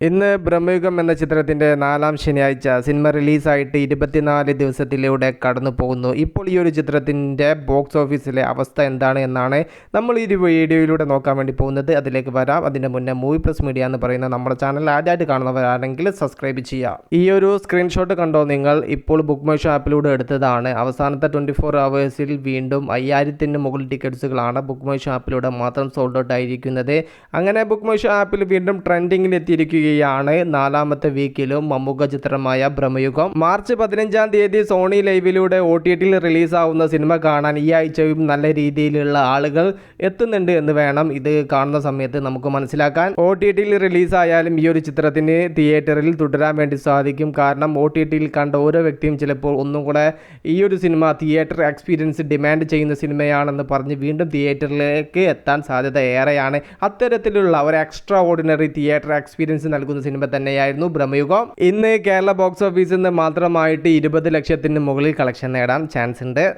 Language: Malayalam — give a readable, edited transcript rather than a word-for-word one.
ഇന്ന് ബ്രഹ്മയുഗം എന്ന ചിത്രത്തിൻ്റെ 4-ാം ശനിയാഴ്ച സിനിമ റിലീസായിട്ട് 24 ദിവസത്തിലൂടെ കടന്നു പോകുന്നു. ഇപ്പോൾ ഈ ഒരു ചിത്രത്തിൻ്റെ ബോക്സ് ഓഫീസിലെ അവസ്ഥ എന്താണ് എന്നാണ് നമ്മൾ ഈ ഒരു വീഡിയോയിലൂടെ നോക്കാൻ വേണ്ടി പോകുന്നത്. അതിലേക്ക് വരാം. അതിൻ്റെ മുന്നേ മൂവി പ്ലസ് മീഡിയ എന്ന് പറയുന്ന നമ്മുടെ ചാനൽ ആദ്യമായിട്ട് കാണുന്നവരാണെങ്കിൽ സബ്സ്ക്രൈബ് ചെയ്യുക. ഈ ഒരു സ്ക്രീൻഷോട്ട് കണ്ടോ നിങ്ങൾ? ഇപ്പോൾ ബുക്ക് മൈ ഷോ ആപ്പിലൂടെ എടുത്തതാണ്. അവസാനത്തെ 24 അവേഴ്സിൽ വീണ്ടും 5000-ന് മുകളിൽ ടിക്കറ്റ്സുകളാണ് ബുക്ക് മൈ ഷോ ആപ്പിലൂടെ മാത്രം സോൾഡ് ഔട്ട് ആയിരിക്കുന്നത്. അങ്ങനെ ബുക്ക് മൈ ഷോ ആപ്പിൽ വീണ്ടും ട്രെൻഡിങ്ങിൽ എത്തിയിരിക്കുകയാണ്. 4-ാമത്തെ വീക്കിലും മമ്മൂക്ക ചിത്രമായ ബ്രഹ്മയുഗം മാർച്ച് 15-ാം തീയതി സോണി ലൈവിലൂടെ OTTയിൽ റിലീസാവുന്ന സിനിമ കാണാൻ ഈ ആഴ്ചയും നല്ല രീതിയിലുള്ള ആളുകൾ എത്തുന്നുണ്ട് എന്ന് വേണം ഇത് കാണുന്ന സമയത്ത് നമുക്ക് മനസ്സിലാക്കാൻ. OTTയിൽ റിലീസായാലും ഈ ഒരു ചിത്രത്തിന് തിയേറ്ററിൽ തുടരാൻ വേണ്ടി സാധിക്കും. കാരണം OTTയിൽ കണ്ട ഓരോ വ്യക്തിയും ചിലപ്പോൾ ഒന്നും കൂടെ ഈ ഒരു സിനിമ തിയേറ്റർ എക്സ്പീരിയൻസ് ഡിമാൻഡ് ചെയ്യുന്ന സിനിമയാണെന്ന് പറഞ്ഞ് വീണ്ടും തിയേറ്ററിലേക്ക് എത്താൻ സാധ്യത ഏറെയാണ്. അത്തരത്തിലുള്ള ഒരു എക്സ്ട്രാ ഓർഡിനറി തിയേറ്റർ എക്സ്പീരിയൻസ് നൽകുന്ന സിനിമ തന്നെയായിരുന്നു ബ്രഹ്മയുഗം. ഇന്ന് കേരള ബോക്സ് ഓഫീസിൽ നിന്ന് മാത്രമായിട്ട് 20 ലക്ഷത്തിന് മുകളിൽ കളക്ഷൻ നേടാൻ ചാൻസ് ഉണ്ട്.